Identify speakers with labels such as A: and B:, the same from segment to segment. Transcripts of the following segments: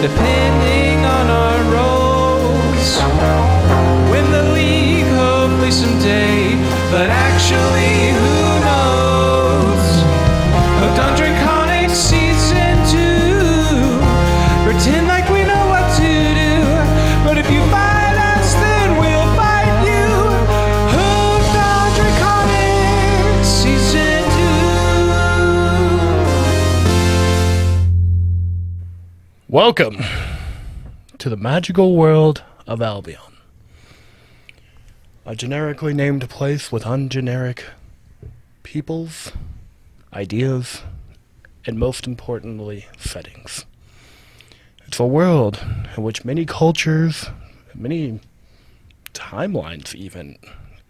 A: depending on our roles. Win the league, hopefully someday, but actually, who knows? Hooked on Draconics Season 2. Pretend like we know what to do, but if you fight us, then we'll fight you. Hooked on Draconics Season 2.
B: Welcome to the magical world of Albion. A generically named place with ungeneric peoples, ideas, and most importantly, settings. It's a world in which many cultures, many timelines even,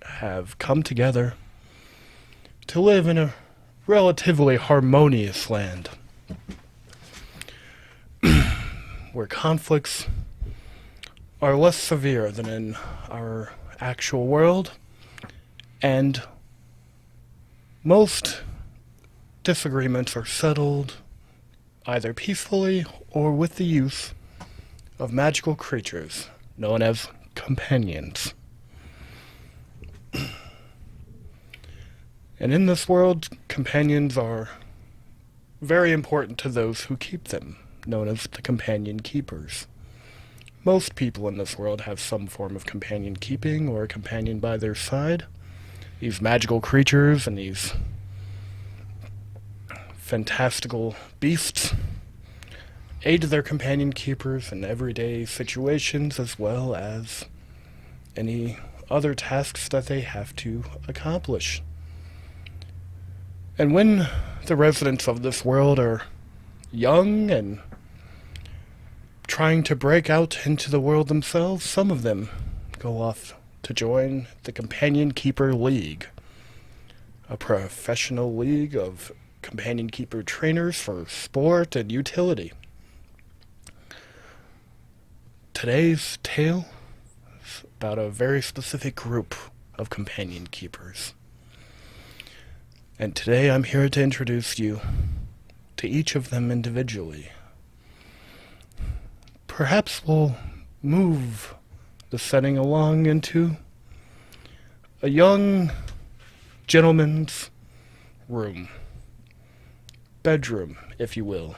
B: have come together to live in a relatively harmonious land, where conflicts are less severe than in our actual world, and most disagreements are settled either peacefully or with the use of magical creatures known as companions. And in this world, companions are very important to those who keep them, known as the companion keepers. Most people in this world have some form of companion keeping or a companion by their side. These magical creatures and these fantastical beasts aid their companion keepers in everyday situations as well as any other tasks that they have to accomplish. And when the residents of this world are young and trying to break out into the world themselves, some of them go off to join the Companion Keeper League, a professional league of companion keeper trainers for sport and utility. Today's tale is about a very specific group of companion keepers. And today I'm here to introduce you to each of them individually. Perhaps we'll move the setting along into a young gentleman's room. Bedroom, if you will.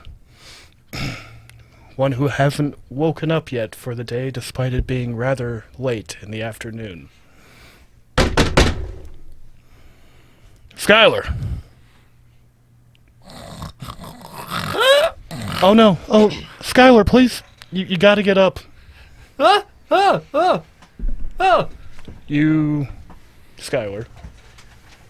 B: One who hasn't woken up yet for the day despite it being rather late in the afternoon. Skylar! Oh no, Skylar, please! You gotta get up. You... Skylar.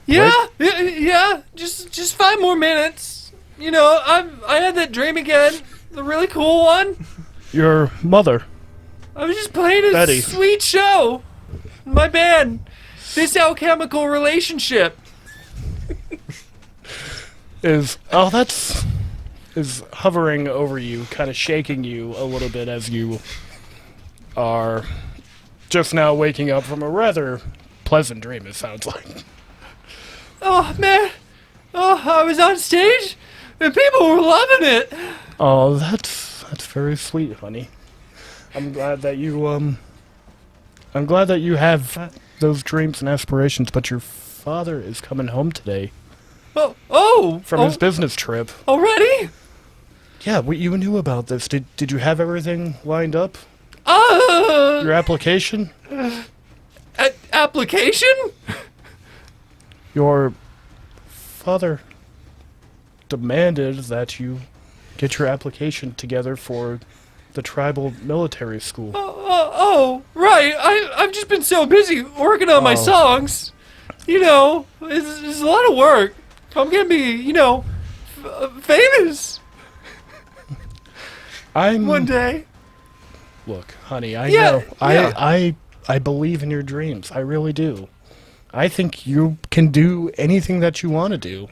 C: Yeah, yeah, just 5 more minutes. You know, I had that dream again, the really cool one.
B: Your mother.
C: I was just playing a
B: Betty.
C: sweet show. My band, This Alchemical Relationship.
B: Is hovering over you, kind of shaking you a little bit as you are just now waking up from a rather pleasant dream, it sounds like.
C: Oh, man. Oh, I was on stage, and people were loving it.
B: Oh, that's very sweet, honey. I'm glad that you have those dreams and aspirations, but your father is coming home today. From his business trip.
C: Already?
B: Yeah, you knew about this. Did you have everything lined up? Your application?
C: Application?
B: Your father demanded that you get your application together for the tribal military school.
C: Right. I've just been so busy working on my songs. You know, it's a lot of work. I'm gonna be, you know, famous one day.
B: Look, honey, I know. I believe in your dreams. I really do. I think you can do anything that you want to do.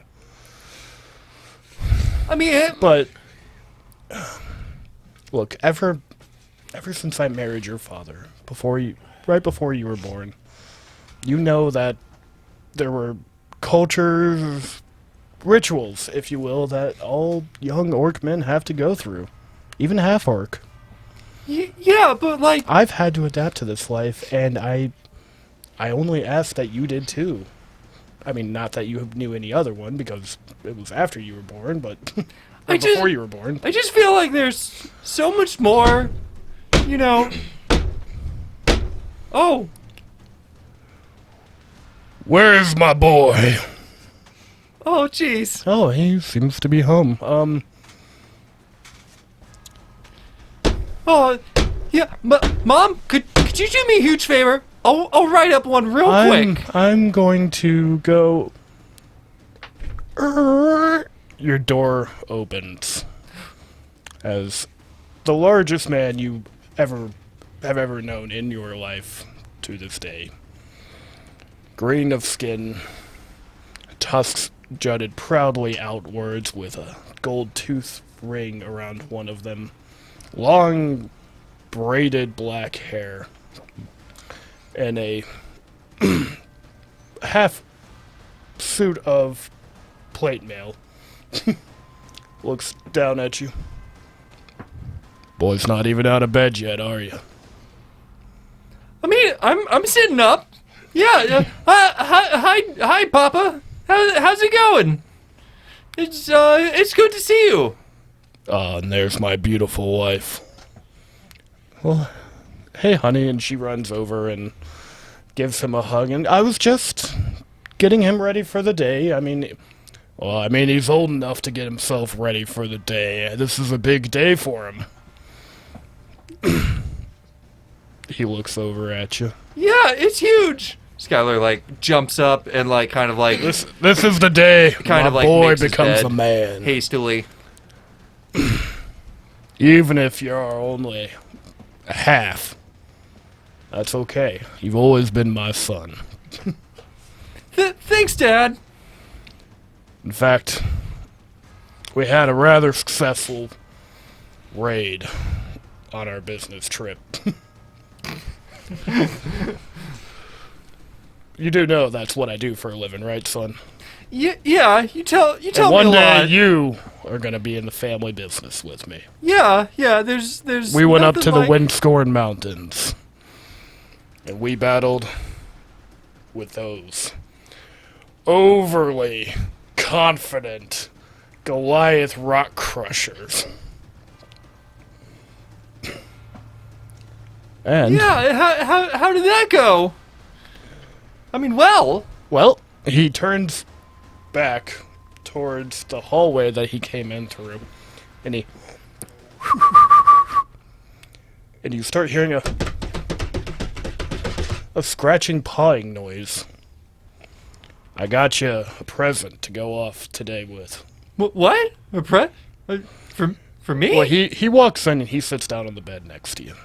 C: I mean,
B: but look, ever since I married your father, right before you were born, you know that there were cultures, rituals, if you will, that all young orc men have to go through. Even half-orc.
C: Yeah, but like,
B: I've had to adapt to this life, and I only ask that you did too. I mean, not that you knew any other one, because it was after you were born, but before you were born.
C: I just feel like there's so much more, you know. Oh,
B: Where's my boy?
C: oh, jeez.
B: Oh, he seems to be home.
C: Oh, yeah. Mom, could you do me a huge favor? I'll write up one real quick.
B: I'm going to go. Your door opens as the largest man you have ever known in your life to this day. Green of skin, tusks jutted proudly outwards with a gold tooth ring around one of them. Long, braided black hair, and a half suit of plate mail. Looks down at you. Boy's not even out of bed yet, are you?
C: I mean, I'm sitting up. Yeah. Hi, Papa. How's it going? It's good to see you.
B: And there's my beautiful wife. Well, hey, honey, and she runs over and gives him a hug, and I was just getting him ready for the day. I mean, he's old enough to get himself ready for the day. This is a big day for him. He looks over at you.
C: Yeah, it's huge. Skylar like jumps up and like kind of like
B: This is the day
C: kind
B: my
C: of like
B: boy
C: makes his
B: becomes
C: bed
B: a man.
C: hastily.
B: Even if you're only a half, that's okay. You've always been my son.
C: Thanks, Dad.
B: In fact, we had a rather successful raid on our business trip. You do know that's what I do for a living, right, son?
C: Yeah. You tell
B: And
C: me a
B: one day
C: lot.
B: you are gonna be in the family business with me.
C: Yeah. There's.
B: We went up to
C: nothing
B: the
C: like-
B: Windscorn Mountains, and we battled with those overly confident Goliath rock crushers. And
C: Yeah. How did that go? I mean, well.
B: well, he turns back towards the hallway that he came in through, and you start hearing a scratching, pawing noise. I got you a present to go off today with.
C: What? For me?
B: Well, he walks in and he sits down on the bed next to you.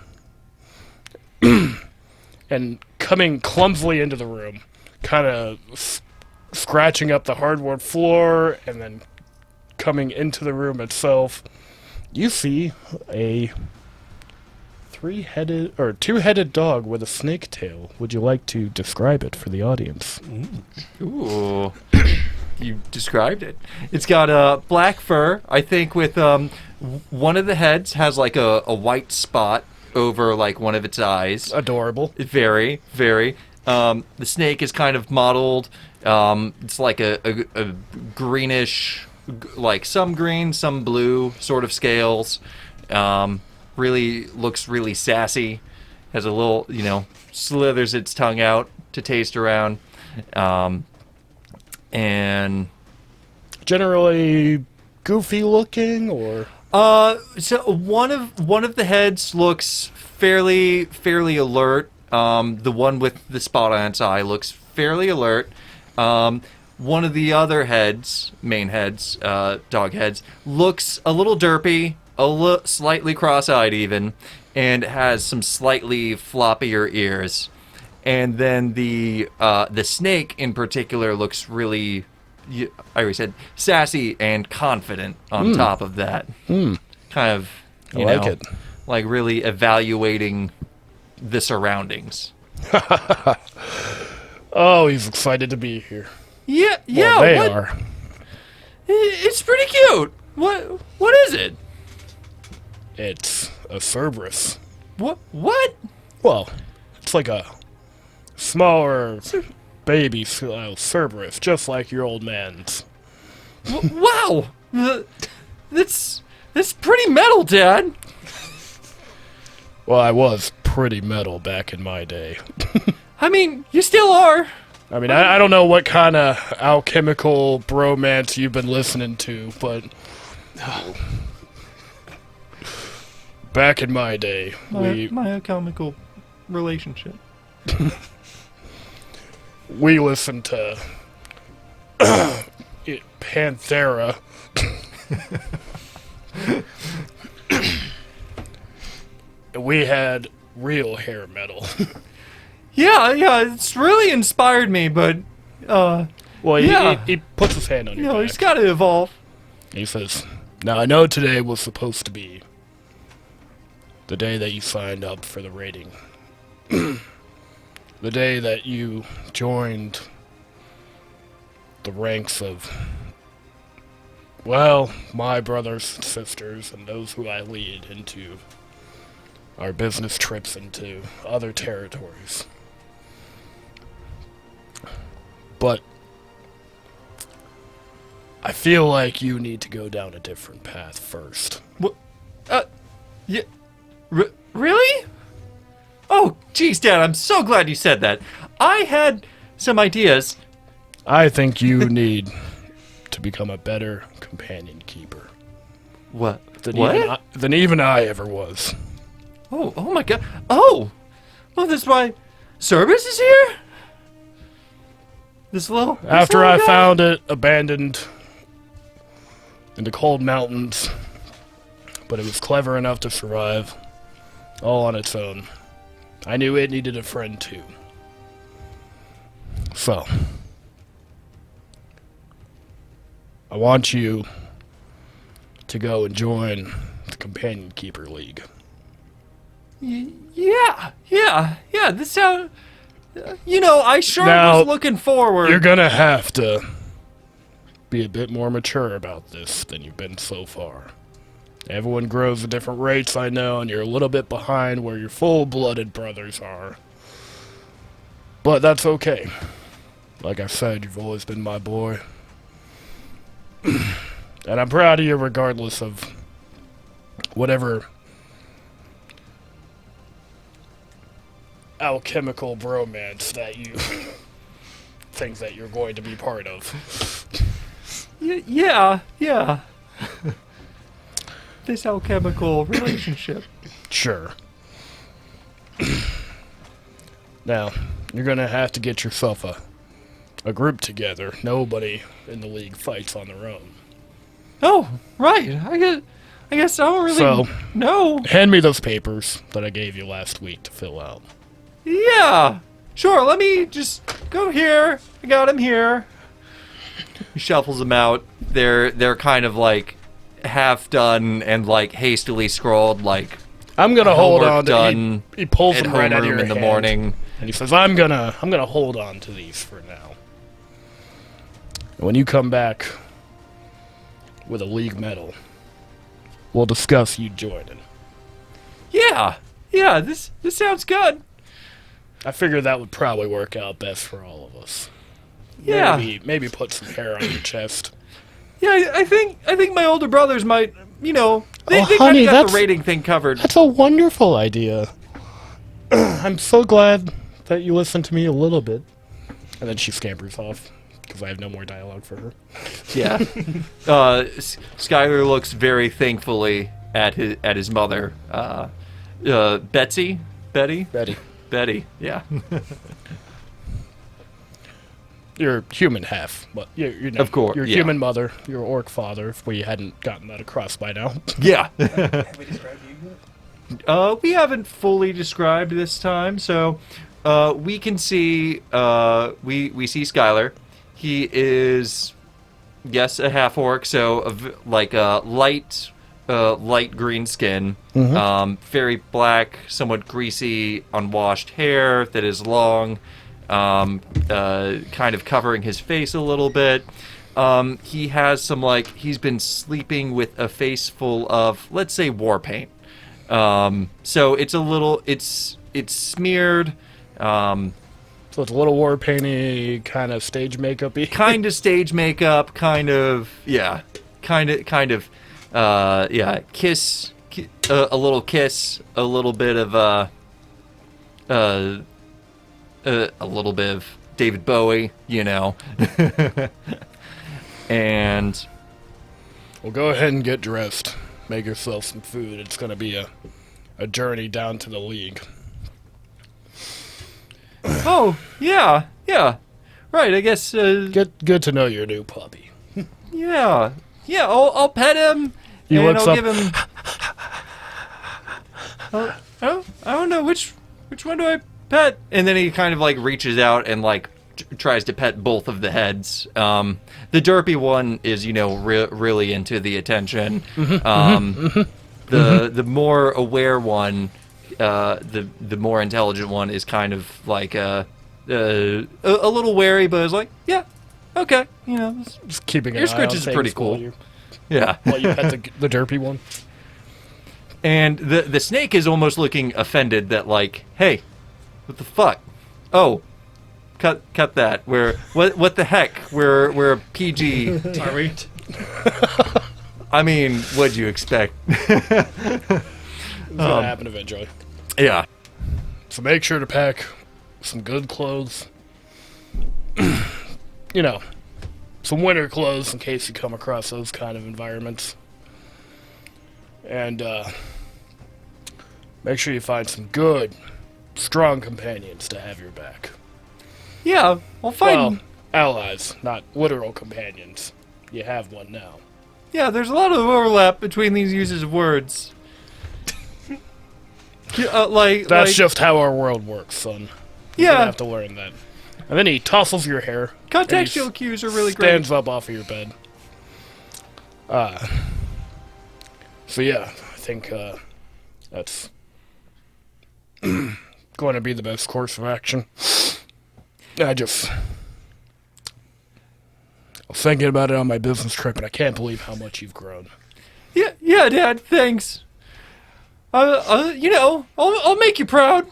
B: And coming clumsily into the room, kind of scratching up the hardwood floor, and then coming into the room itself, you see a two-headed dog with a snake tail. Would you like to describe it for the audience?
C: Ooh. You described it. It's got black fur, I think, with one of the heads has like a white spot over like one of its eyes.
B: Adorable.
C: Very, very. The snake is kind of mottled. It's like a greenish, like some green, some blue sort of scales. Really looks really sassy. Has a little, slithers its tongue out to taste around. And
B: Generally goofy looking, or
C: so one of the heads looks fairly alert. The one with the spot on its eye looks fairly alert. One of the other heads, main heads, dog heads, looks a little derpy, slightly cross-eyed even, and has some slightly floppier ears. And then the snake in particular looks really, I already said, sassy and confident on top of that. Kind of,
B: I like it.
C: like really evaluating the surroundings.
B: Oh, he's excited to be here.
C: Yeah.
B: Well, they
C: what?
B: are.
C: It's pretty cute. What is it?
B: It's a Cerberus.
C: What?
B: Well, it's like a smaller baby Cerberus, just like your old man's.
C: Wow! That's pretty metal, Dad.
B: Well, I was pretty metal back in my day.
C: I mean, you still are.
B: I mean, I don't know what kind of alchemical bromance you've been listening to, but back in my day,
C: My alchemical relationship.
B: we listened to Panthera. We had real hair metal.
C: Yeah, it's really inspired me, but
B: Well,
C: Yeah.
B: he puts his hand on your back.
C: he's got to evolve.
B: He says, "Now I know today was supposed to be the day that you signed up for the rating. The day that you joined the ranks of, well, my brothers and sisters and those who I lead into our business trips into other territories. But I feel like you need to go down a different path first."
C: What? Yeah. Really? Oh, geez, Dad, I'm so glad you said that. I had some ideas.
B: I think you need to become a better companion keeper
C: What?
B: than even I ever was.
C: Oh my God. Oh, that's why Cerberus is here. This little.
B: After I
C: guy?
B: found it abandoned in the cold mountains, but it was clever enough to survive all on its own, I knew it needed a friend too. So, I want you to go and join the Companion Keeper League.
C: Yeah. This sound. I sure
B: Now,
C: was looking forward.
B: You're gonna have to be a bit more mature about this than you've been so far. Everyone grows at different rates, I know, and you're a little bit behind where your full-blooded brothers are. But that's okay. Like I said, you've always been my boy. And I'm proud of you regardless of whatever alchemical bromance that you think that you're going to be part of.
C: Yeah. This alchemical relationship.
B: Sure. Now, you're gonna have to get yourself a group together. Nobody in the league fights on their own.
C: Oh, right. I guess I don't really know.
B: Hand me those papers that I gave you last week to fill out.
C: Yeah. Sure, let me just go here. I got him here. He shuffles them out. They're kind of like half done and like hastily scrawled, like
B: I'm gonna hold on to
C: done
B: he pulls
C: at
B: them right out of
C: homeroom
B: your
C: in the
B: hand,
C: morning.
B: and he says, I'm gonna hold on to these for now. And when you come back with a league medal, we'll discuss you joining.
C: Yeah, this sounds good.
B: I figured that would probably work out best for all of us.
C: Yeah.
B: Maybe put some hair on your chest.
C: Yeah, I think my older brothers might, they
B: Oh,
C: kind
B: honey,
C: of got
B: that's-
C: the rating thing covered.
B: That's a wonderful idea. I'm so glad that you listened to me a little bit. And then she scampers off, because I have no more dialogue for her.
C: Yeah. Skylar looks very thankfully at his mother. Betty? Betty, yeah.
B: Your human half, but
C: Of course,
B: your
C: yeah.
B: human mother, your orc father, if we hadn't gotten that across by now.
C: Yeah.
D: Have we described you yet?
C: We haven't fully described this time, so we can see we see Skylar. He is, yes, a half orc, so like a light green skin, very black, somewhat greasy, unwashed hair that is long, kind of covering his face a little bit. He has some he's been sleeping with a face full of, let's say, war paint. So it's a little, it's smeared,
B: So it's a little war painty, kind of stage makeup-y.
C: kind of stage makeup, kind of, yeah, kiss, a little kiss, a little bit of, a little bit of David Bowie, you know. And
B: Well, go ahead and get dressed. Make yourself some food. It's going to be a journey down to the League.
C: oh yeah, right. I guess
B: Good to know your new puppy.
C: yeah. I'll pet him
B: He
C: and
B: looks
C: I'll
B: up-
C: give him. I don't know which one do I pet, and then he kind of like reaches out and like tries to pet both of the heads. The derpy one is, you know, really into the attention. The more aware one, the more intelligent one is kind of like a little wary, but is like, yeah, okay, you know,
B: Just keeping an
C: Your
B: eye
C: Scritch
B: on
C: is
B: things
C: pretty
B: while
C: cool.
B: you-
C: yeah.
B: While you pet the derpy one.
C: And the snake is almost looking offended that, like, hey, what the fuck? Oh, cut that. What the heck? We're a PG.
D: Are we?
C: I mean, what'd you expect?
B: It's gonna happen eventually.
C: Yeah.
B: So make sure to pack some good clothes. You know, some winter clothes in case you come across those kind of environments. And make sure you find some good, strong companions to have your back.
C: Yeah, I'll find.
B: Well, allies, not literal companions. You have one now.
C: Yeah, there's a lot of overlap between these uses of words.
B: That's just how our world works, son. You
C: yeah.
B: have to learn that. And then he tousles your hair.
C: Contextual
B: and he
C: cues are really great.
B: stands up off of your bed. So yeah, I think that's going to be the best course of action. I was thinking about it on my business trip, and I can't believe how much you've grown.
C: Yeah, Dad. Thanks. You know, I'll make you proud.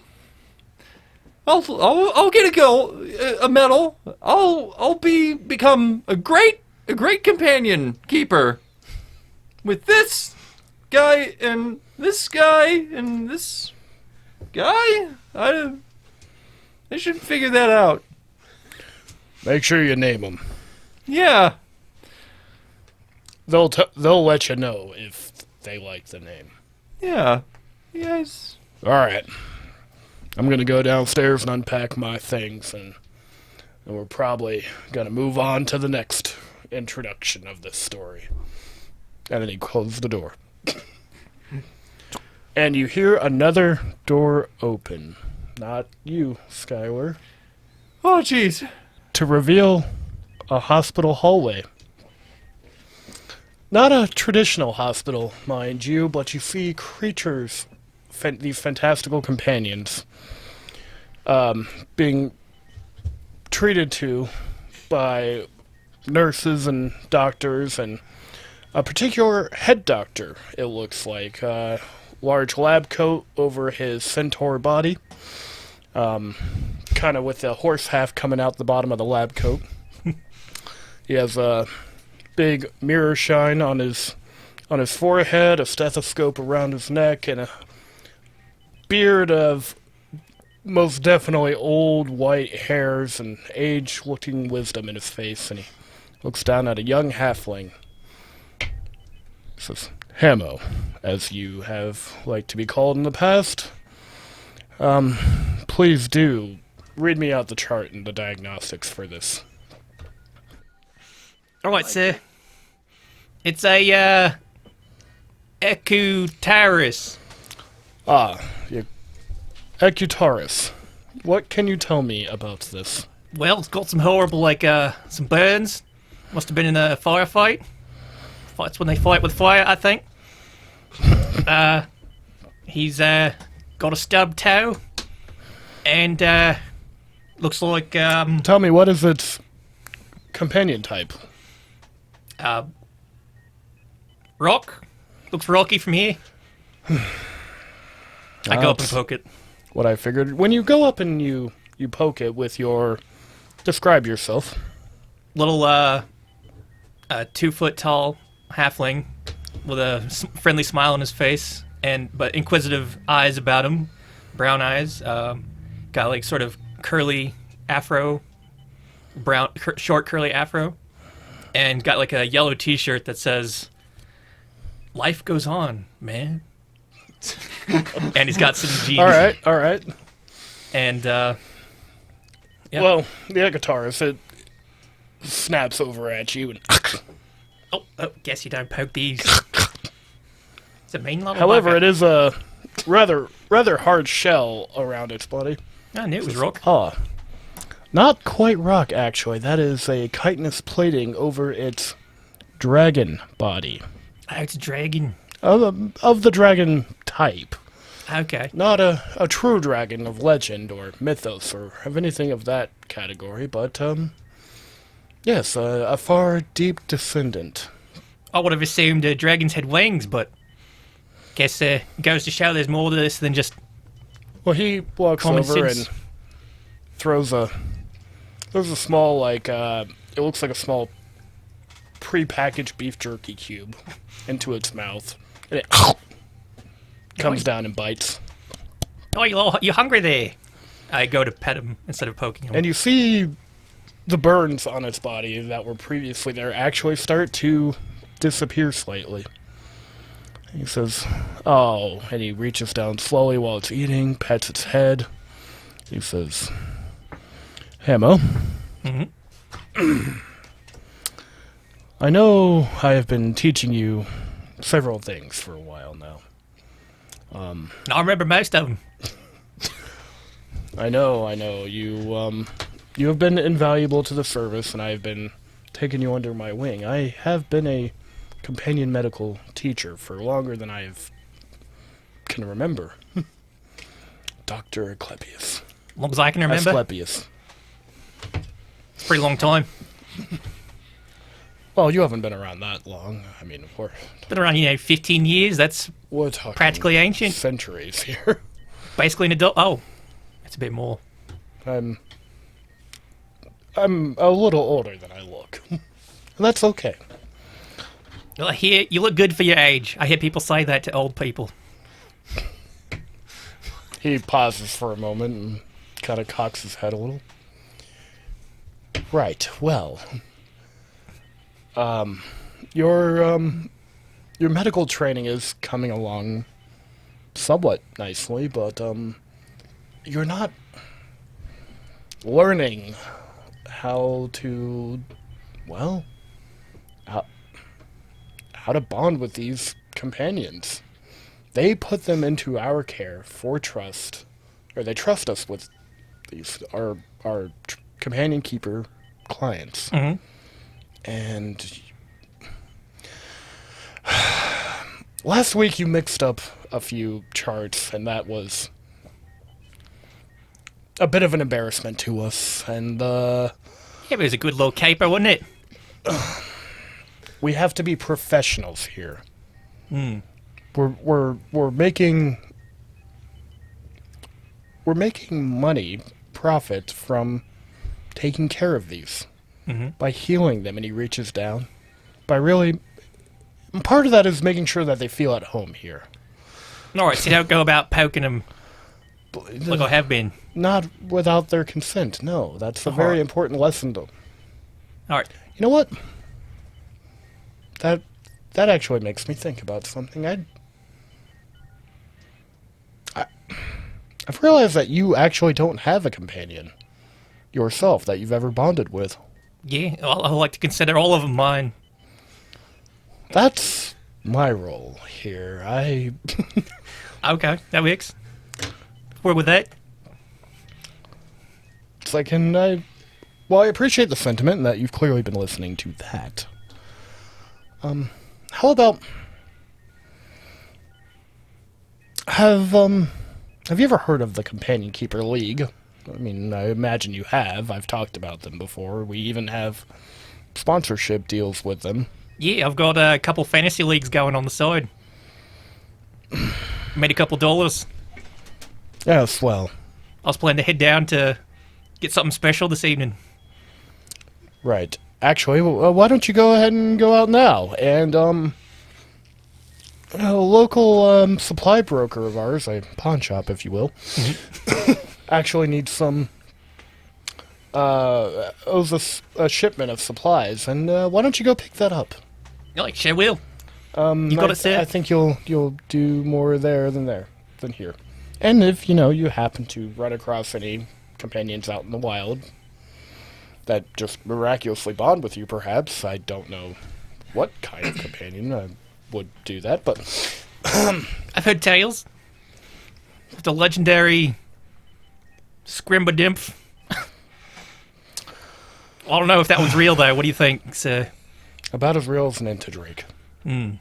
C: I'll get a medal. I'll become a great companion keeper. With this guy and this guy and this guy, I should figure that out.
B: Make sure you name them.
C: Yeah.
B: They'll let you know if they like the name.
C: Yeah. Yes.
B: All right. I'm gonna go downstairs and unpack my things, and we're probably gonna move on to the next introduction of this story. And then he closed the door. And you hear another door open. Not you, Skylar.
C: Oh, jeez.
B: To reveal a hospital hallway. Not a traditional hospital, mind you, but you see creatures, these fantastical companions, being treated to by nurses and doctors, and a particular head doctor, it looks like. Large lab coat over his centaur body, kind of with the horse half coming out the bottom of the lab coat. He has a big mirror shine on his forehead, a stethoscope around his neck, and a beard of most definitely old white hairs and age-looking wisdom in his face, and he looks down at a young halfling. Says, Hamo, as you have liked to be called in the past. Please do read me out the chart and the diagnostics for this.
E: Alright, sir. It's a, Ecutaris.
B: Ecutaris. What can you tell me about this?
E: Well, it's got some horrible, some burns. Must have been in a firefight. Fights when they fight with fire, I think. He's, got a stubbed toe. And, looks like,
B: Tell me, what is its companion type?
E: rock. Looks rocky from here. I go up and
B: That's
E: poke it.
B: what I figured. When you go up and you poke it with your... Describe yourself.
E: Little 2-foot tall halfling with a friendly smile on his face, but inquisitive eyes about him, brown eyes. Got like sort of curly afro, short curly afro, and got like a yellow T-shirt that says "Life goes on, man." And he's got some jeans.
B: All right.
E: And yeah.
B: Well, the guitarist, it snaps over at you and...
E: Oh, guess you don't poke these. It's a mean little
B: However,
E: bugger.
B: it is a rather hard shell around its body.
E: I knew it was rock.
B: Ah, not quite rock, actually. That is a chitinous plating over its dragon body.
E: Oh, it's a dragon.
B: Of the dragon type.
E: Okay.
B: Not a true dragon of legend or mythos or of anything of that category, but, yes, a far deep descendant.
E: I would have assumed dragons had wings, but guess goes to show there's more to this than just...
B: Well, he walks
E: Common
B: over
E: sense.
B: and throws a small, like, it looks like a small prepackaged beef jerky cube into its mouth. And it comes down and bites.
E: Oh, you're hungry there. I go to pet him instead of poking him.
B: And you see the burns on its body that were previously there actually start to disappear slightly. He says, "Oh," and he reaches down slowly while it's eating, pets its head. He says, "Hey, Mo.
E: Mm-hmm.
B: I know I have been teaching you several things for a while now.
E: I remember most of them.
B: I know. You have been invaluable to the service, and I have been taking you under my wing. I have been a companion medical teacher for longer than I can remember. Dr. Asclepius.
E: As long as I can remember.
B: Asclepius.
E: It's a pretty long time.
B: Well, you haven't been around that long. I mean,
E: Been around, 15 years. That's
B: we're talking
E: practically ancient.
B: centuries here.
E: Basically an adult. Oh, it's a bit more.
B: I'm a little older than I look. And that's okay.
E: Well, I hear you look good for your age. I hear people say that to old people.
B: He pauses for a moment and kind of cocks his head a little. Right, well... your medical training is coming along somewhat nicely, but, you're not learning how to, well, how to bond with these companions. They put them into our care for trust, or they trust us with these, our companion keeper clients.
E: Mm-hmm.
B: And last week you mixed up a few charts, and that was a bit of an embarrassment to us. And
E: Yeah, but it was a good little caper, wasn't it?
B: we have to be professionals here.
E: Mm.
B: We're making money, profit from taking care of these.
E: Mm-hmm.
B: By healing them, and he reaches down. Part of that is making sure that they feel at home here.
E: All right, so you don't go about poking them like I have been.
B: Not without their consent, no. That's a
E: Uh-huh.
B: very important lesson, though.
E: All right.
B: You know what? That actually makes me think about something. I've realized that you actually don't have a companion yourself that you've ever bonded with.
E: Yeah, I like to consider all of them mine.
B: That's my role here.
E: Okay, that works. We're with that.
B: It's like, I appreciate the sentiment and that you've clearly been listening to that. How about... Have you ever heard of the Companion Keeper League? I mean, I imagine you have. I've talked about them before. We even have sponsorship deals with them.
E: Yeah, I've got a couple fantasy leagues going on the side. Made a couple dollars.
B: Yes, well,
E: I was planning to head down to get something special this evening.
B: right. Actually, why don't you go ahead and go out now? And, a local supply broker of ours, a pawn shop, if you will, actually needs some, owes us a shipment of supplies. And, why don't you go pick that up?
E: You're like, sure will. You got it set?
B: I think you'll do more there than here. And if, you happen to run across any companions out in the wild that just miraculously bond with you, perhaps. I don't know what kind of companion would do that, but...
E: I've heard tales of the legendary Scrimbadimp. I don't know if that was real, though. What do you think, sir?
B: About as real as an Intadrake.
E: I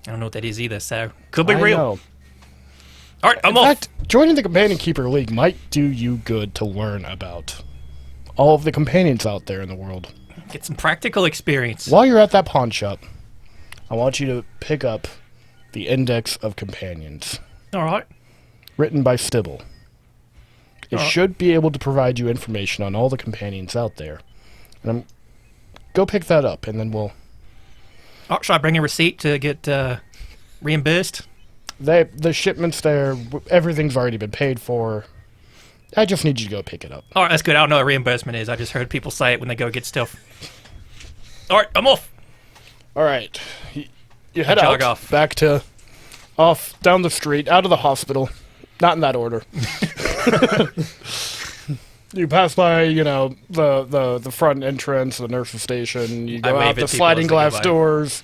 E: don't know what that is either, so... Could be
B: I
E: real.
B: know.
E: Alright, I'm
B: In
E: off.
B: fact, joining the Companion Keeper League might do you good to learn about all of the companions out there in the world.
E: Get some practical experience.
B: While you're at that pawn shop, I want you to pick up the Index of Companions,
E: Alright.
B: written by Stibble. It should be able to provide you information on all the companions out there. And go pick that up, and then we'll...
E: Oh, should I bring a receipt to get reimbursed?
B: The shipments there, everything's already been paid for. I just need you to go pick it up.
E: Alright, that's good. I don't know what reimbursement is. I just heard people say it when they go get stuff. Alright, I'm off.
B: All right. You head
E: Jog
B: out,
E: off.
B: back to... Off, down the street, out of the hospital. Not in that order. You pass by, the front entrance, the nurse's station. You go
E: wave
B: out
E: at
B: the
E: people
B: sliding
E: as they go
B: glass
E: by.
B: doors.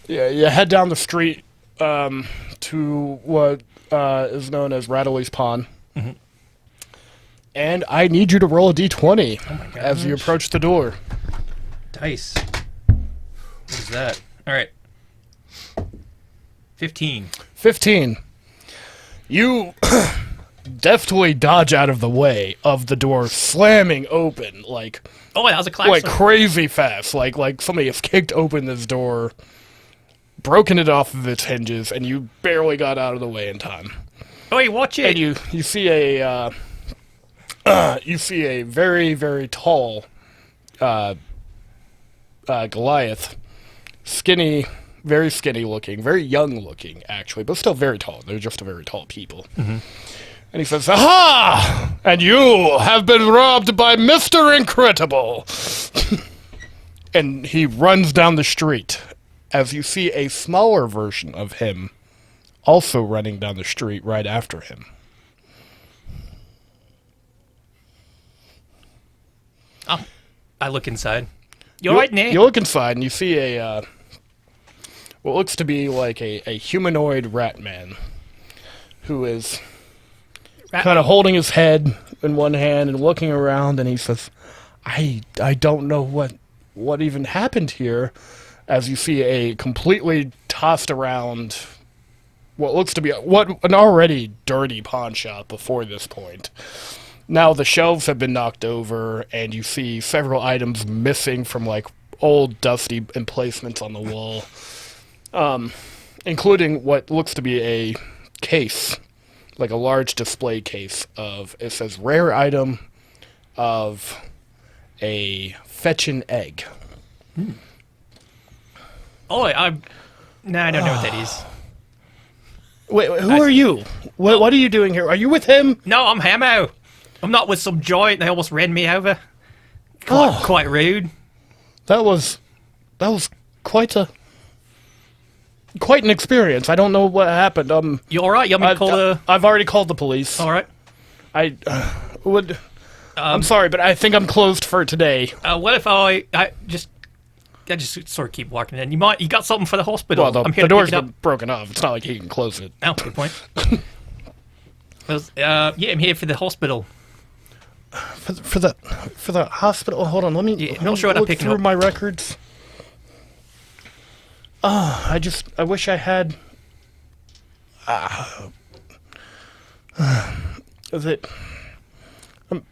B: Yeah, you head down the street to what is known as Rattly's Pond.
E: Mm-hmm.
B: And I need you to roll a d20
E: Oh
B: as you approach the door.
E: Dice. What is that? Alright. 15.
B: 15. You deftly dodge out of the way of the door slamming open, like
E: Oh, that was a classic.
B: crazy fast. Like somebody has kicked open this door, broken it off of its hinges, and you barely got out of the way in time.
E: Oh, hey, watch it.
B: And you see a very, very tall Goliath, skinny, very skinny looking, very young looking actually, but still very tall. They're just a very tall people. Mm-hmm. And he says, "Aha! And you have been robbed by Mr. Incredible." And he runs down the street as you see a smaller version of him also running down the street right after him.
E: Oh, I look inside. You're right, Nick.
B: You look inside and you see a what looks to be like a humanoid rat man who is kind of holding his head in one hand and looking around, and he says, I don't know what even happened here, as you see a completely tossed around what looks to be an already dirty pawn shop before this point. Now the shelves have been knocked over, and you see several items missing from like old dusty emplacements on the wall, including what looks to be a case, like a large display case of, it says, rare item of a fetchin' egg.
E: Oh, I don't know what that is.
B: Wait, who are you? What are you doing here? Are you with him?
E: No, I'm Hamo. I'm not with some giant. They almost ran me over. Quite rude.
B: That was quite an experience. I don't know what happened.
E: You all right? You want me to call the...
B: I've already called the police.
E: All right.
B: I would. I'm sorry, but I think I'm closed for today.
E: What if I just sort of keep walking in? You got something for the hospital?
B: Well,
E: I'm here
B: the
E: to
B: door's
E: pick it up.
B: been broken off. It's not like he can close it.
E: Oh, good point. Yeah, I'm here for the hospital.
B: For the hospital. Hold on, let me.
E: Yeah, not sure what I'm
B: look
E: picking
B: through
E: up.
B: my records. I wish I had. Is it?
E: Look,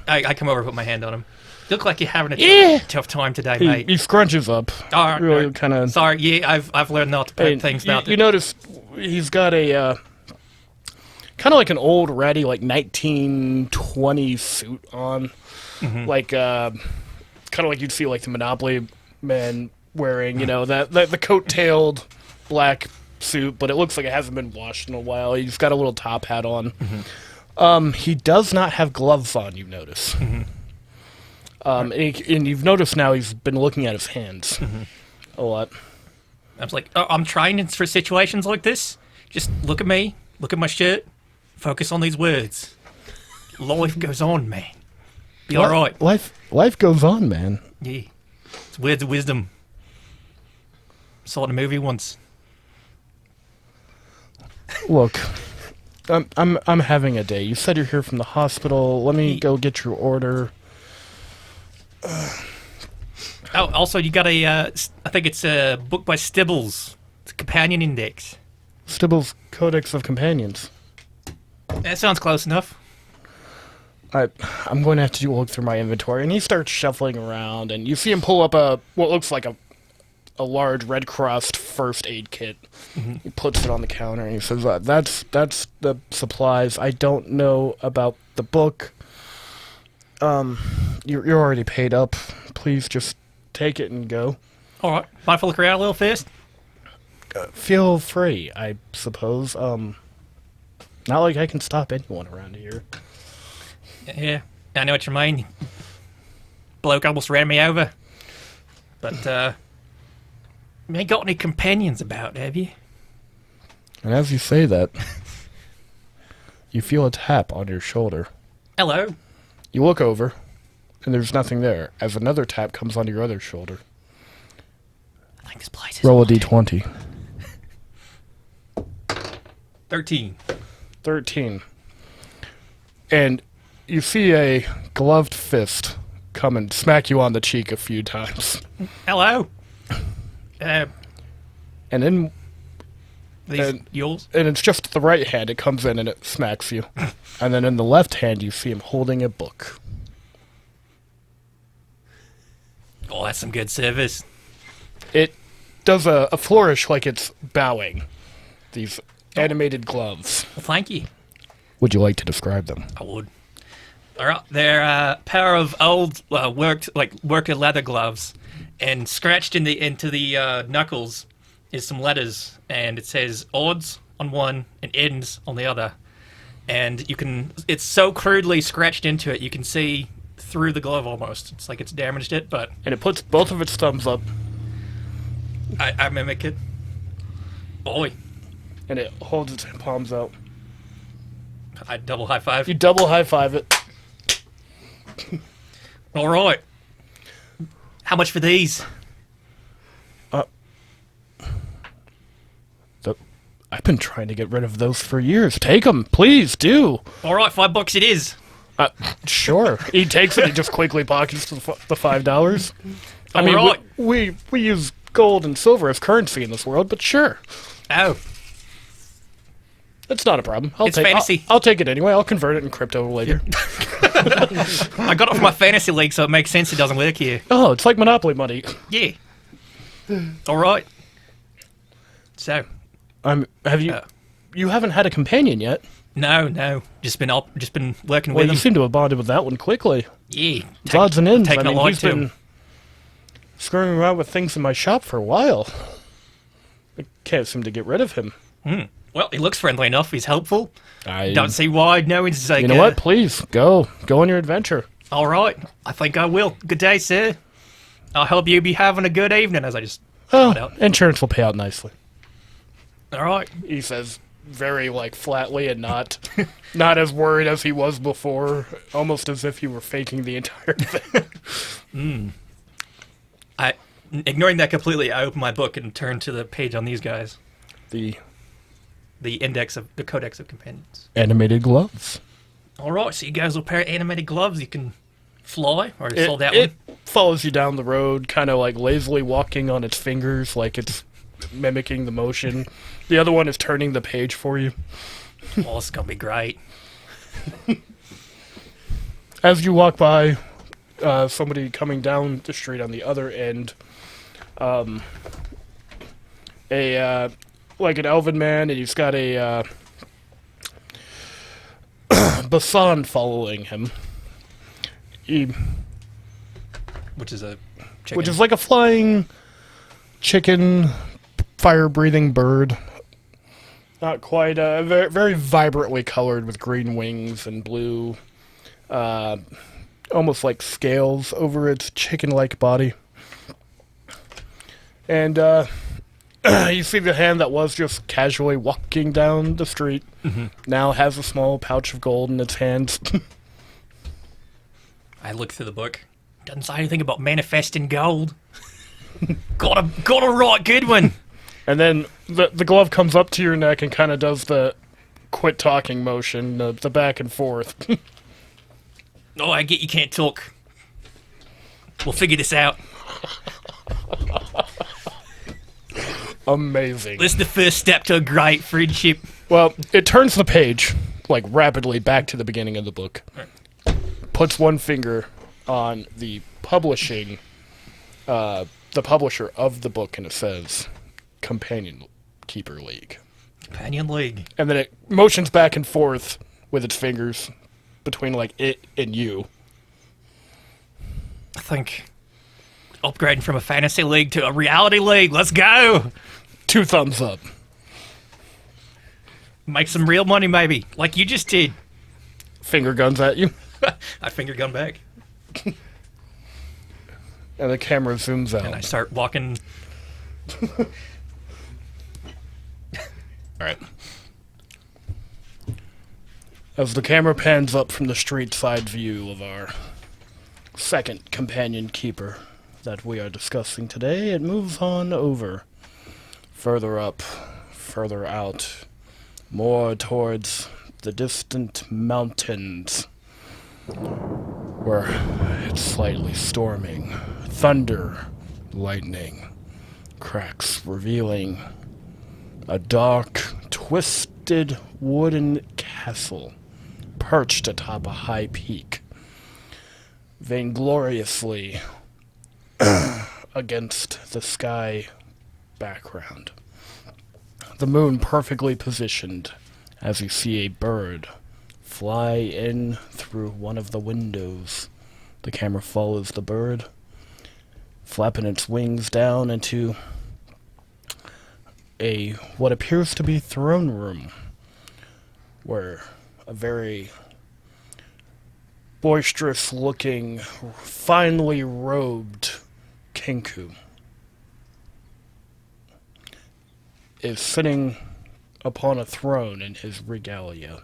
E: I come over and put my hand on him. You look like you're having a tough time today, mate.
B: He scrunches up.
E: All right,
B: Really
E: all right.
B: kind of.
E: Sorry, yeah, I've learned not to put things down.
B: You notice he's got a kind of like an old ratty like 1920 suit on, like kind of like you'd see like the Monopoly man wearing, that the coat-tailed black suit, but it looks like it hasn't been washed in a while. He's got a little top hat on. He does not have gloves on, you notice. And you've noticed now he's been looking at his hands a lot.
E: I was like, I'm trying for situations like this. Just look at me, look at my shirt, focus on these words. Life goes on, man. Be all right.
B: Life goes on, man.
E: Yeah. It's words of wisdom. Saw it in a movie once.
B: Look, I'm having a day. You said you're here from the hospital. Let me go get your order.
E: Oh, also, you got I think it's a book by Stibbles. It's a companion index.
B: Stibbles Codex of Companions.
E: That sounds close enough.
B: I'm going to have to look through my inventory. And he starts shuffling around, and you see him pull up what looks like a large Red Cross first aid kit. He puts it on the counter, and he says, that's the supplies. I don't know about the book. You're already paid up. Please just take it and go.
E: All right. Mind if I look around a little first?
B: Feel free, I suppose. Not like I can stop anyone around here.
E: Yeah, I know what you mean. Bloke almost ran me over. But, you ain't got any companions about, have you?
B: And as you say that, you feel a tap on your shoulder.
E: Hello.
B: You look over, and there's nothing there, as another tap comes on your other shoulder.
E: I think this place is
B: Roll a
E: haunted.
B: d20.
E: 13.
B: 13. And you see a gloved fist come and smack you on the cheek a few times.
E: Hello.
B: And then
E: These yours?
B: and it's just the right hand. It comes in and it smacks you. And then in the left hand, you see him holding a book.
E: Oh, that's some good service.
B: It does a flourish like it's bowing. These animated gloves.
E: Well, thank you.
B: Would you like to describe them?
E: I would. All right, they're a pair of old worker leather gloves, and scratched into the knuckles is some letters, and it says odds on one and ends on the other, and it's so crudely scratched into it you can see through the glove almost. It's like it's damaged it, but
B: And it puts both of its thumbs up,
E: I mimic it. Boy,
B: and it holds its palms out.
E: I double high five.
B: You double high five it.
E: All right. How much for these?
B: I've been trying to get rid of those for years. Take them, please do.
E: All right, $5 it is.
B: Sure. He takes it. He just quickly pockets the $5. I mean,
E: Alright.
B: we use gold and silver as currency in this world, but sure,
E: Oh,
B: it's not a problem.
E: It's fantasy.
B: I'll take it anyway. I'll convert it in crypto later.
E: I got it from my fantasy league, so it makes sense it doesn't work here.
B: Oh, it's like Monopoly money.
E: Yeah. All right. So,
B: Have you? You haven't had a companion yet.
E: no, just been working
B: Well,
E: with
B: you
E: him.
B: seem to have bonded with that one quickly.
E: Yeah,
B: It's odds and ends.
E: taking a lot
B: he's
E: to
B: been screwing around with things in my shop for a while. I can't seem to get rid of him.
E: Well, he looks friendly enough. He's helpful.
B: I
E: Don't see why. No, he's like,
B: You know what? Please go on your adventure.
E: All right, I think I will. Good day, sir. I hope you be having a good evening. As I just
B: Oh,
E: nod out.
B: insurance will pay out nicely.
E: All right.
B: He says very flatly and not as worried as he was before, almost as if you were faking the entire thing.
E: Ignoring that completely, I open my book and turn to the page on these guys.
B: The
E: Index of the Codex of Companions.
B: animated gloves.
E: All right, so you guys will pair animated gloves. You can fly, or you sold that
B: It
E: one.
B: follows you down the road, kind of lazily walking on its fingers, like it's mimicking the motion. The other one is turning the page for you.
E: Oh, this is gonna be great.
B: As you walk by, somebody coming down the street on the other end, a like an elven man, and he's got a Basan following him.
E: Which is a chicken.
B: Which is like a flying chicken, fire-breathing bird. Not quite, very, very vibrantly colored with green wings and blue, almost like scales over its chicken-like body. And you see the hand that was just casually walking down the street now has a small pouch of gold in its hands.
E: I look through the book. Doesn't say anything about manifesting gold. got a right good one.
B: And then the glove comes up to your neck and kind of does the quit talking motion, the back and forth.
E: Oh, I get you can't talk. We'll figure this out.
B: Amazing.
E: This is the first step to a great friendship.
B: Well, it turns the page, like, rapidly back to the beginning of the book. Puts one finger on the publisher of the book, and it says Companion Keeper League.
E: Companion League.
B: And then it motions back and forth with its fingers between, like, it and you.
E: I think upgrading from a fantasy league to a reality league. Let's go.
B: 2 thumbs up.
E: Make some real money, maybe, like you just did.
B: Finger guns at you.
E: I finger gun back.
B: And the camera zooms out.
E: And I start walking.
B: Alright. As the camera pans up from the street side view of our second companion keeper that we are discussing today, it moves on over. Further up, further out, more towards the distant mountains, where it's slightly storming. Thunder, lightning, cracks revealing a dark, twisted wooden castle perched atop a high peak, vaingloriously against the sky background. The moon perfectly positioned as you see a bird fly in through one of the windows. The camera follows the bird, flapping its wings down into what appears to be throne room, where a very boisterous-looking, finely robed Kenku is sitting upon a throne in his regalia,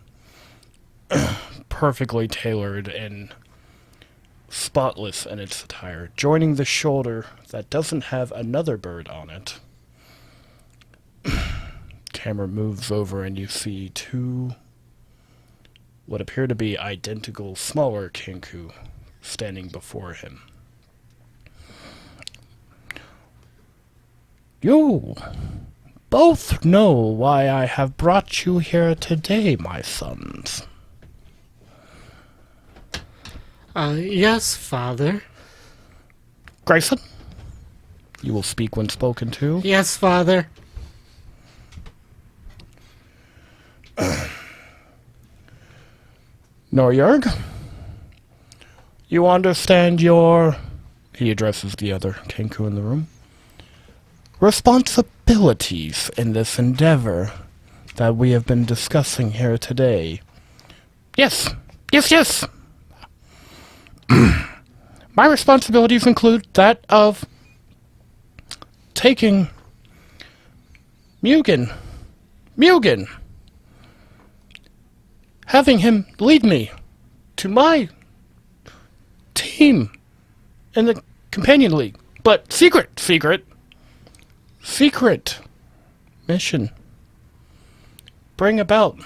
B: perfectly tailored and spotless in its attire, joining the shoulder that doesn't have another bird on it. Camera moves over and you see 2 what appear to be identical smaller Kenku standing before him. You both know why I have brought you here today, my sons.
F: Yes, Father.
B: Grayson, you will speak when spoken to.
F: Yes, Father.
B: Norjurg, you understand your... He addresses the other Kenku in the room. Responsibilities in this endeavor that we have been discussing here today. Yes. My responsibilities include that of taking Mugen, having him lead me to my team in the Companion League. But secret mission. Bring about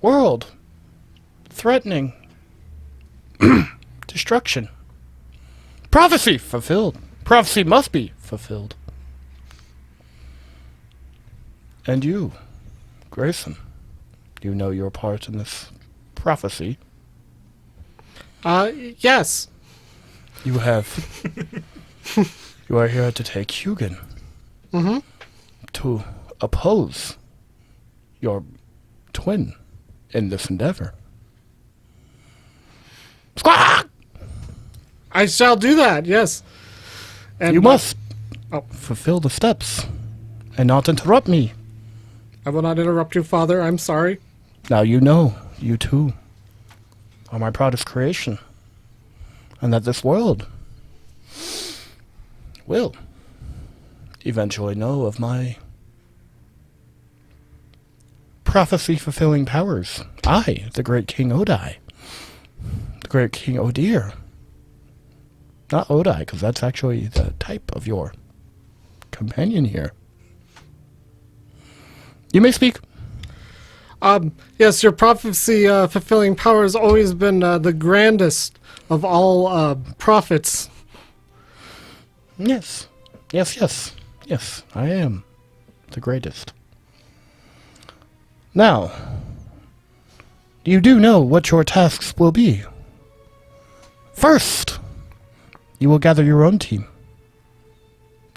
B: world-threatening destruction. Prophecy fulfilled. Prophecy must be fulfilled. And you, Grayson, you know your part in this prophecy.
F: Yes.
B: You have... you are here to take Hugin to oppose your twin in this endeavor. Squawk!
F: I shall do that, yes. And
B: You must
F: Oh.
B: fulfill the steps and not interrupt me.
F: I will not interrupt you, Father. I'm sorry.
B: Now you know, you too, are my proudest creation, and that this world will eventually know of my prophecy-fulfilling powers. I, the great King Odai, the great King Odir. Not Odai, because that's actually the type of your companion here. You may speak.
F: Yes, your prophecy fulfilling power has always been the grandest of all prophets.
B: Yes. Yes, I am the greatest. Now, you do know what your tasks will be. First, you will gather your own team.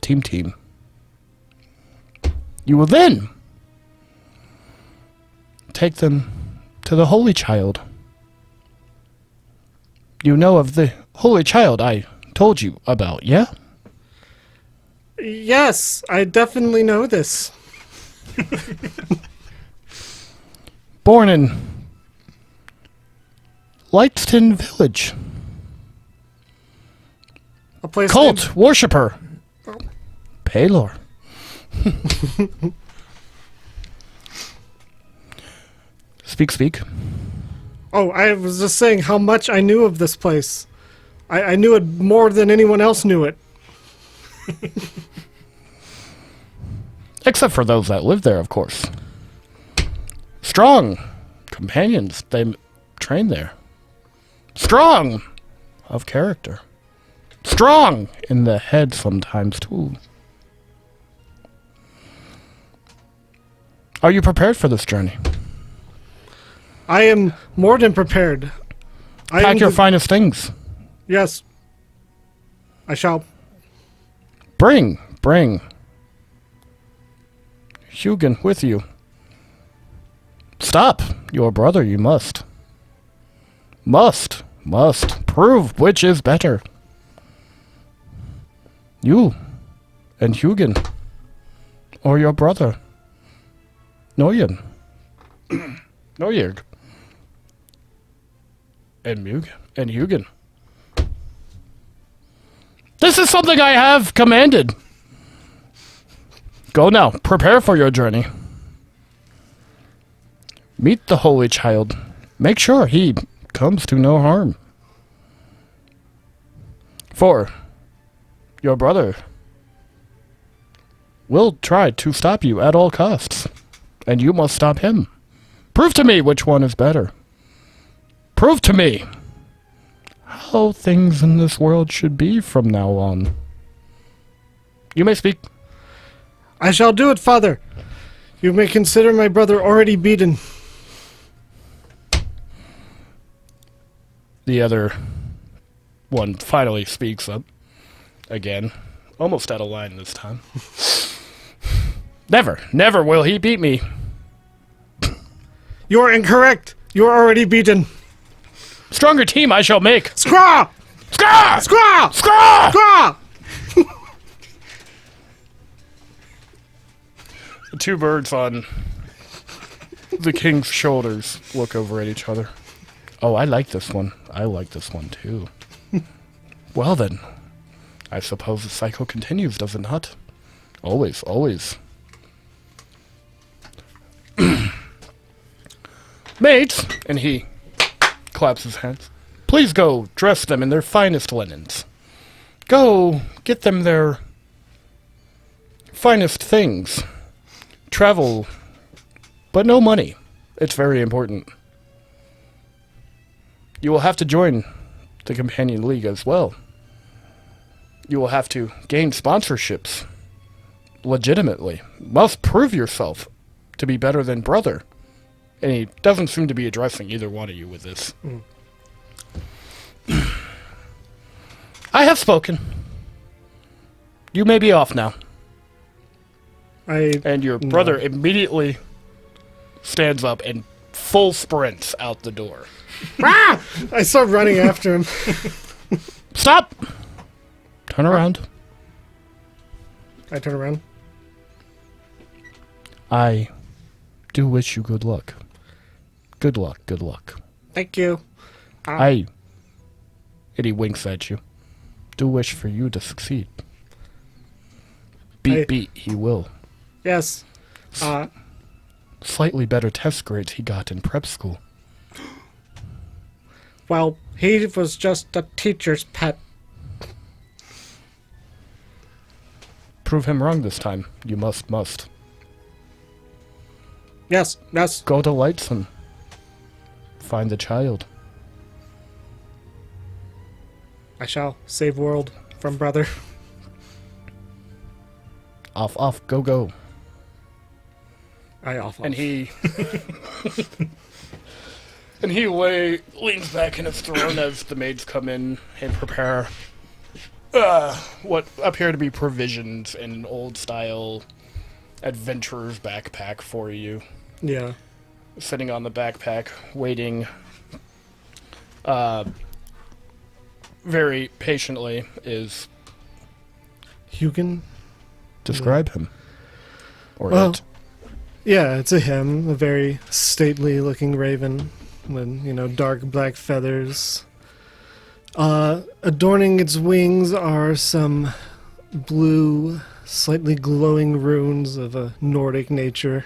B: Team. You will then take them to the Holy Child. You know of the Holy Child I told you about, yeah?
F: Yes, I definitely know this.
B: Born in Lightston Village.
F: A place
B: Cult worshipper. Paylor. Speak.
F: Oh, I was just saying how much I knew of this place. I knew it more than anyone else knew it.
B: Except for those that live there, of course. Strong companions, they train there. Strong of character. Strong in the head sometimes, too. Are you prepared for this journey?
F: I am more than prepared.
B: Pack your finest things.
F: Yes. I shall.
B: Bring Hugin with you. Stop your brother, you must. Must prove which is better. You and Hugin, or your brother, Noyan, Noyerg, and Hugin. This is something I have commanded. Go now, prepare for your journey. Meet the Holy Child. Make sure he comes to no harm. For your brother will try to stop you at all costs, and you must stop him. Prove to me which one is better. Prove to me how things in this world should be from now on. You may speak.
F: I shall do it, Father. You may consider my brother already beaten.
B: The other one finally speaks up. Again. Almost out of line this time. Never will he beat me.
F: You are incorrect. You are already beaten.
B: Stronger team I shall make.
F: Scraw!
B: Scraw!
F: Scraw!
B: Scraw!
F: Scraw!
B: The two birds on the king's shoulders look over at each other. Oh, I like this one. I like this one too. Well then, I suppose the cycle continues, does it not? Always. Mates, and he claps his hands. Please go dress them in their finest linens. Go get them their finest things. Travel, but no money. It's very important. You will have to join the Companion League as well. You will have to gain sponsorships. Legitimately. Must prove yourself to be better than brother. And he doesn't seem to be addressing either one of you with this. I have spoken. You may be off now. And your brother immediately stands up and full sprints out the door.
F: I start running after him.
B: Stop! Turn around.
F: I turn around.
B: I do wish you good luck. Good luck, good luck.
F: Thank you.
B: And he winks at you. Do wish for you to succeed. Beat, he will.
F: Yes.
B: Slightly better test grades he got in prep school.
F: Well, he was just a teacher's pet.
B: Prove him wrong this time. You must.
F: Yes.
B: Go to Lightsome. Find the child.
F: I shall save world from brother.
B: Off, go.
F: I off.
B: And he leans back in his throne as the maids come in and prepare what appear to be provisions in an old style adventurer's backpack for you.
F: Yeah.
B: Sitting on the backpack, waiting very patiently is...
F: Hugin?
B: Describe him. Or
F: Well,
B: it.
F: yeah, it's a him, a very stately looking raven with, dark black feathers. Adorning its wings are some blue, slightly glowing runes of a Nordic nature.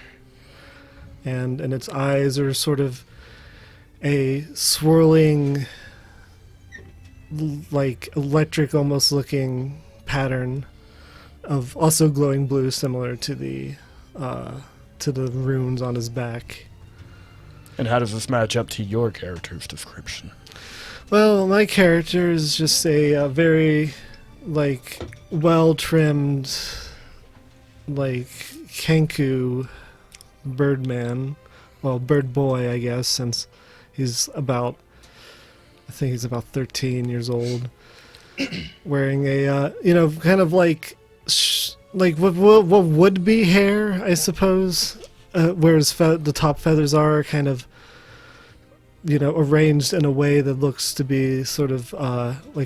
F: And its eyes are sort of a swirling, like electric almost looking pattern of also glowing blue, similar to the runes on his back.
B: And how does this match up to your character's description?
F: Well, my character is just a very, well-trimmed, Kenku birdman. Well, bird boy, I guess, since he's about 13 years old. Wearing a, kind of what would be hair, I suppose. Whereas the top feathers are kind of, arranged in a way that looks to be sort of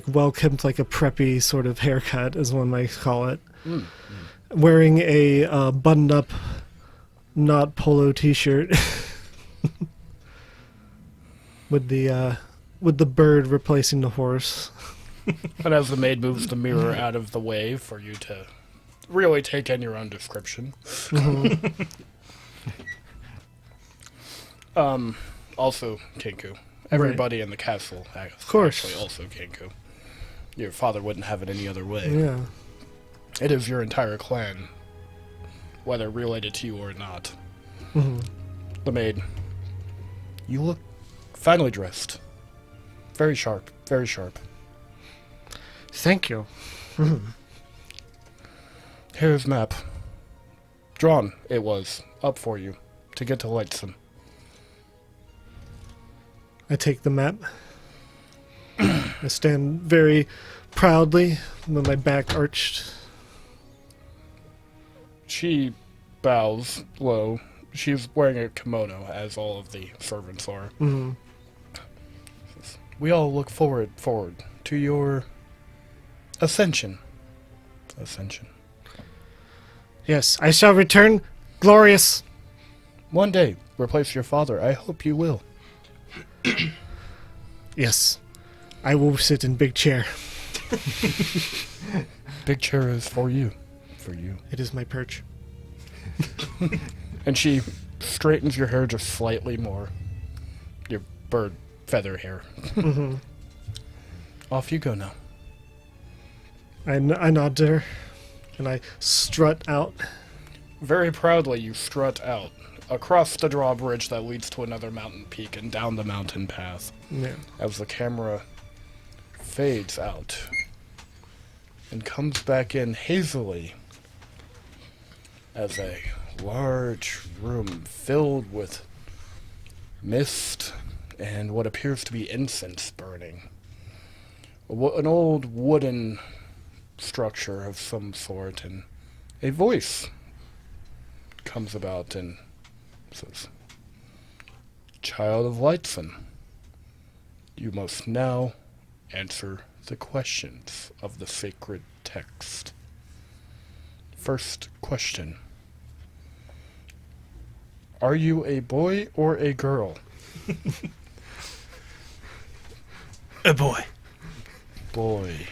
F: well-kept, like a preppy sort of haircut, as one might call it. Wearing a buttoned-up, not polo t-shirt, with the bird replacing the horse.
B: And as the maid moves the mirror out of the way for you to really take in your own description. Also Kenku. Everybody in the castle of
F: course.
B: Actually also Kenku. Your father wouldn't have it any other way.
F: Yeah.
B: It is your entire clan, whether related to you or not. The maid. You look finely dressed. Very sharp, very sharp.
F: Thank you.
B: Here's map. Drawn, it was, up for you, to get to Lightsome.
F: I take the map. I stand very proudly with my back arched.
B: She bows low. She's wearing a kimono, as all of the servants are. We all look forward to your ascension.
F: Yes, I shall return glorious.
B: One day, replace your father. I hope you will.
F: Yes, I will sit in big chair.
B: Big chair is for you. For you.
F: It is my perch.
B: And she straightens your hair just slightly more. Your bird feather hair. Off you go now.
F: I nod to her, and I strut out.
B: Very proudly, you strut out across the drawbridge that leads to another mountain peak and down the mountain path.
F: Yeah.
B: As the camera fades out and comes back in hazily as a large room filled with mist and what appears to be incense burning. An old wooden structure of some sort, and a voice comes about and says, "Child of Lightson, you must now answer the questions of the sacred text. First question. Are you a boy or a girl?"
F: A boy.
B: Boy.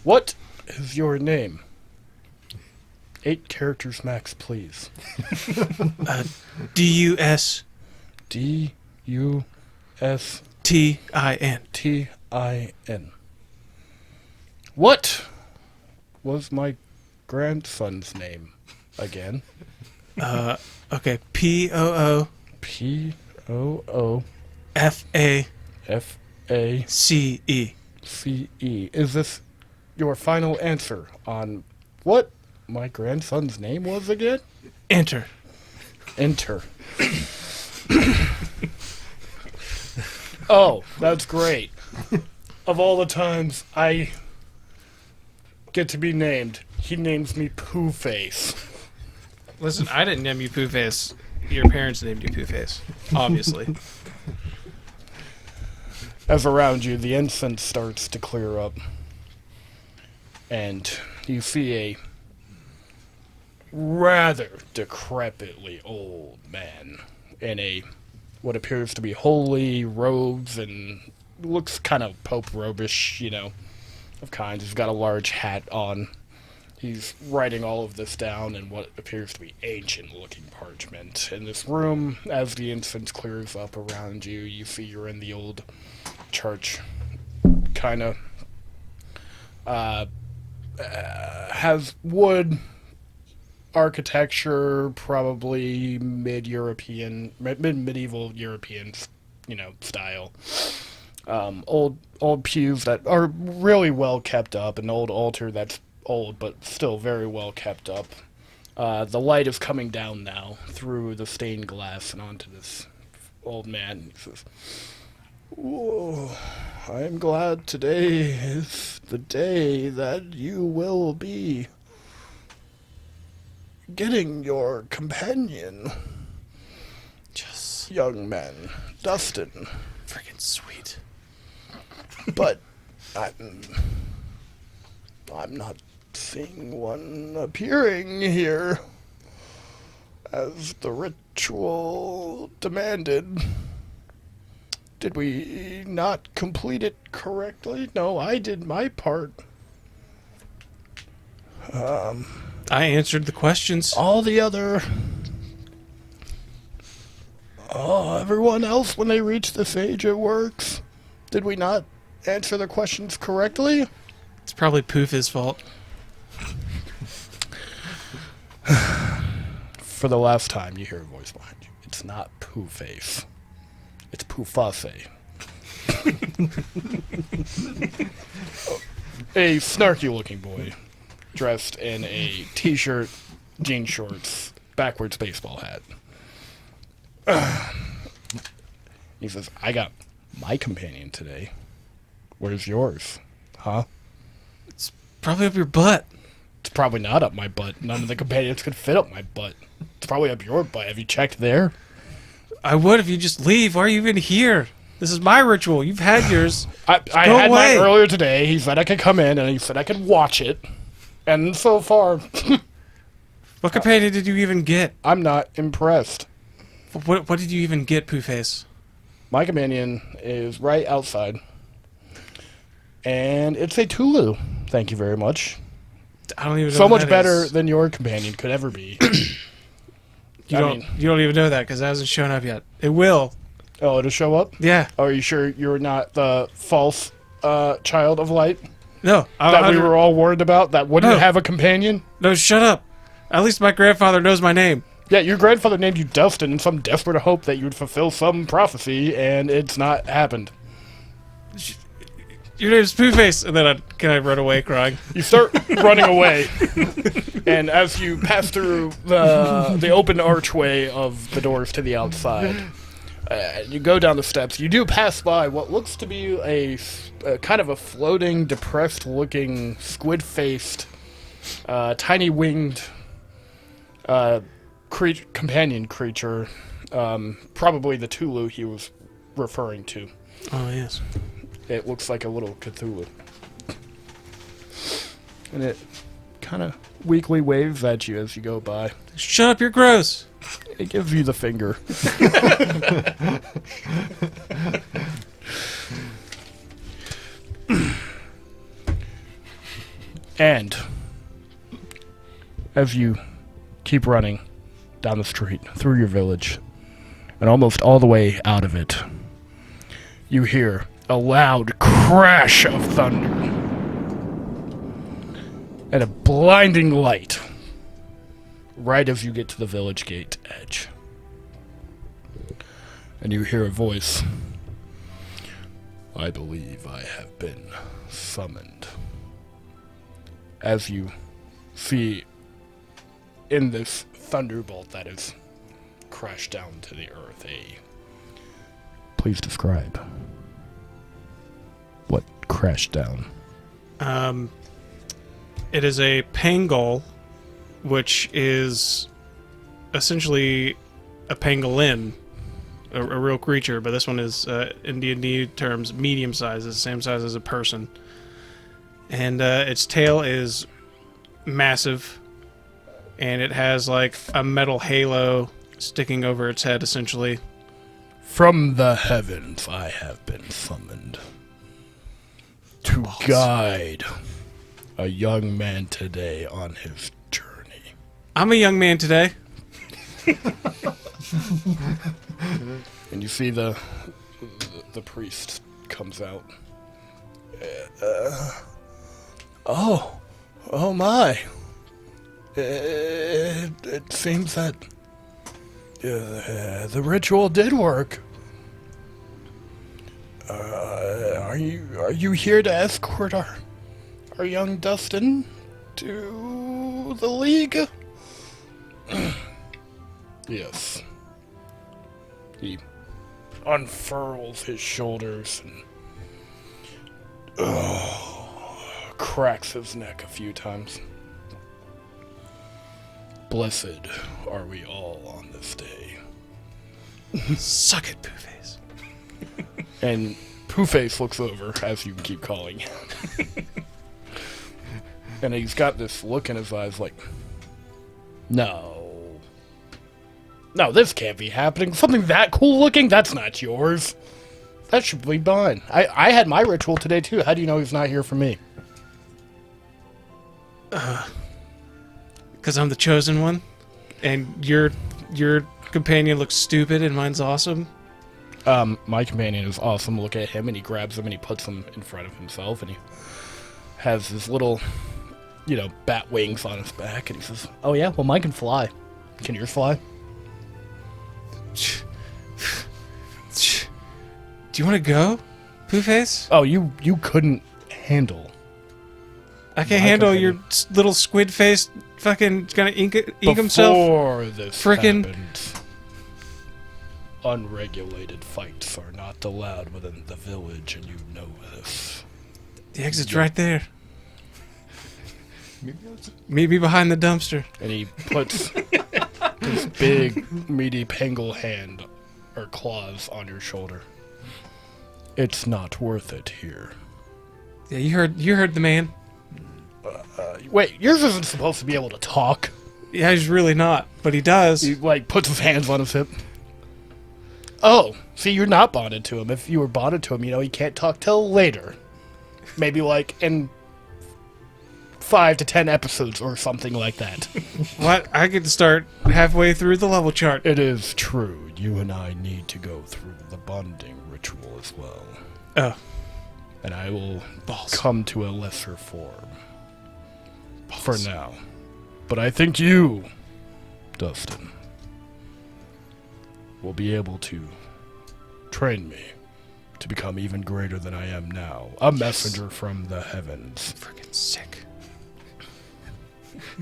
B: What is your name? 8 characters max, please.
F: D-U-S.
B: D-U-S
F: T-I-N.
B: T-I-N. What was my grandson's name again?
F: Okay. P-O-O.
B: P-O-O
F: F-A.
B: F-A
F: C-E.
B: C-E. Is this your final answer on what my grandson's name was again?
F: Enter.
B: Enter. Oh, that's great. Of all the times I get to be named, he names me Pooh Face.
G: Listen, I didn't name you Pooh Face. Your parents named you Pooh Face, obviously.
B: As around you, the incense starts to clear up, and you see a rather decrepitly old man in a what appears to be holy robes and looks kind of Pope robish, of kinds. He's got a large hat on. He's writing all of this down in what appears to be ancient-looking parchment. In this room, as the incense clears up around you, you see you're in the old church. Kind of has wood architecture, probably medieval European, style. Old pews that are really well kept up, an old altar that's old but still very well kept up. The light is coming down now through the stained glass and onto this old man. He says, "Whoa, I am glad today is the day that you will be getting your companion,
F: Just
B: young man, Dustin.
F: freaking sweet.
B: But I'm not seeing one appearing here as the ritual demanded. Did we not complete it correctly? No, I did my part.
F: I answered the questions.
B: All the other... everyone else, when they reach this age, it works. Did we not answer the questions correctly?
F: It's probably Poof's fault.
B: For the last time, you hear a voice behind you. It's not Pooh-Face. It's Pooh-Fussy. A snarky-looking boy, dressed in a t-shirt, jean shorts, backwards baseball hat. He says, "I got my companion today. Where's yours? Huh?"
F: Probably up your butt.
B: It's probably not up my butt. None of the companions could fit up my butt. It's probably up your butt. Have you checked there?
F: I would if you just leave. Why are you even here? This is my ritual. You've had yours.
B: I
F: Go
B: had
F: away.
B: mine earlier today. He said I could come in, and he said I could watch it. And so far,
F: What companion did you even get?
B: I'm not impressed.
F: What did you even get, Pooface?
B: My companion is right outside. And it's a Tulu. Thank you very much.
F: I don't even know
B: So
F: what
B: much
F: that
B: better
F: is.
B: than your companion could ever be.
F: You don't even know that because it hasn't shown up yet. It will.
B: Oh, it'll show up?
F: Yeah.
B: Oh, are you sure you're not the false child of light
F: No.
B: that we were all worried about that wouldn't
F: No.
B: have a companion?
F: No, shut up. At least my grandfather knows my name.
B: Yeah, your grandfather named you Dustin in some desperate hope that you'd fulfill some prophecy, and it's not happened.
F: Your name's Pooface. And then can I run away crying?
B: You start running away, and as you pass through the open archway of the doors to the outside, you go down the steps. You do pass by what looks to be a kind of a floating, depressed-looking, squid-faced, tiny-winged Companion creature, probably the Tulu he was referring to.
G: Oh, yes.
B: It looks like a little Cthulhu. And it kind of weakly waves at you as you go by.
G: Shut up, you're gross.
B: It gives you the finger. And as you keep running down the street, through your village, and almost all the way out of it, you hear a loud crash of thunder and a blinding light right as you get to the village gate edge. And you hear a voice. I believe I have been summoned. As you see in this thunderbolt that has crashed down to the earth, please describe what crashed down.
G: It is a pangol, which is essentially a pangolin, a real creature, but this one is, in D&D terms, medium size. It's the same size as a person. And its tail is massive, and it has like a metal halo sticking over its head, essentially.
B: From the heavens I have been summoned to guide a young man today on his journey.
G: I'm a young man today.
B: And you see the priest comes out. Oh my. It seems that the ritual did work. Are you here to escort our young Dustin to the League? Yes. He unfurls his shoulders and cracks his neck a few times. Blessed are we all on this day.
G: Suck it, Pooface.
B: And Pooface looks over, as you keep calling him. And he's got this look in his eyes like, no, this can't be happening. Something that cool looking? That's not yours. That should be mine. I had my ritual today, too. How do you know he's not here for me?
G: Because I'm the chosen one, and your companion looks stupid, and mine's awesome.
B: My companion is awesome. Look at him, and he grabs him, and he puts him in front of himself, and he has this little, bat wings on his back, and he says, oh yeah, well mine can fly. Can yours fly?
G: Do you want to go, Pooface?
B: Oh, you couldn't handle.
G: I can't handle your little squid face fucking gonna ink himself.
B: Before this
G: Frickin'
B: happened, unregulated fights are not allowed within the village, and you know this.
G: The exit's right there. Meet me behind the dumpster.
B: And he puts his big, meaty pangle hand or claws on your shoulder. It's not worth it here.
G: Yeah, you heard the man.
B: Wait, yours isn't supposed to be able to talk.
G: Yeah, he's really not, but he does.
B: He, puts his hands on his hip. Oh, see, you're not bonded to him. If you were bonded to him, he can't talk till later. Maybe, in 5 to 10 episodes or something like that.
G: What? I could start halfway through the level chart.
B: It is true. You and I need to go through the bonding ritual as well.
G: Oh.
B: And I will come to a lesser form. For now. But I think you, Dustin, will be able to train me to become even greater than I am now. A messenger from the heavens.
G: Freaking sick.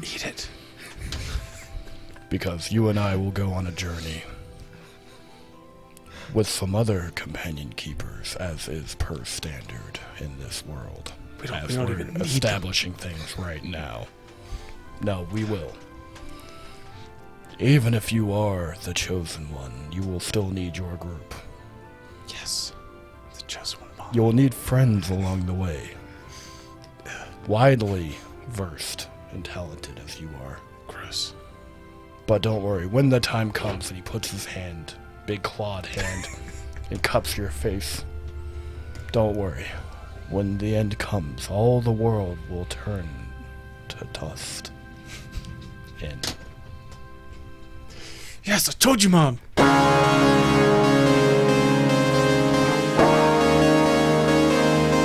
G: Eat it.
B: Because you and I will go on a journey with some other companion keepers, as is per standard in this world.
G: We don't
B: we're
G: even need
B: establishing things right now. No, we will. Even if you are the chosen one, you will still need your group.
G: Yes. The chosen one.
B: You will need friends along the way. Widely versed and talented as you are.
G: Gross.
B: But don't worry, when the time comes and he puts his hand, big clawed hand, and cups your face, don't worry. When the end comes, all the world will turn to dust. And
G: Yes, I told you, Mom.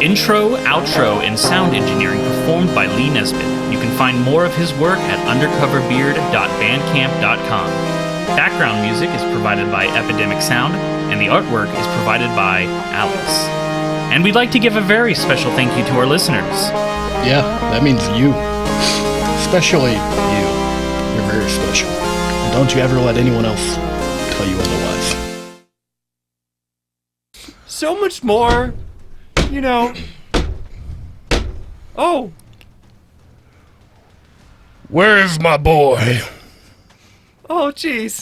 H: Intro, outro, and sound engineering performed by Lee Nesbitt. You can find more of his work at undercoverbeard.bandcamp.com. Background music is provided by Epidemic Sound, and the artwork is provided by Alex. And we'd like to give a very special thank you to our listeners.
B: yeah, that means you. Especially you. You're very special. And don't you ever let anyone else tell you otherwise.
C: So much more, you know. Oh,
B: Where is my boy?
C: oh, jeez.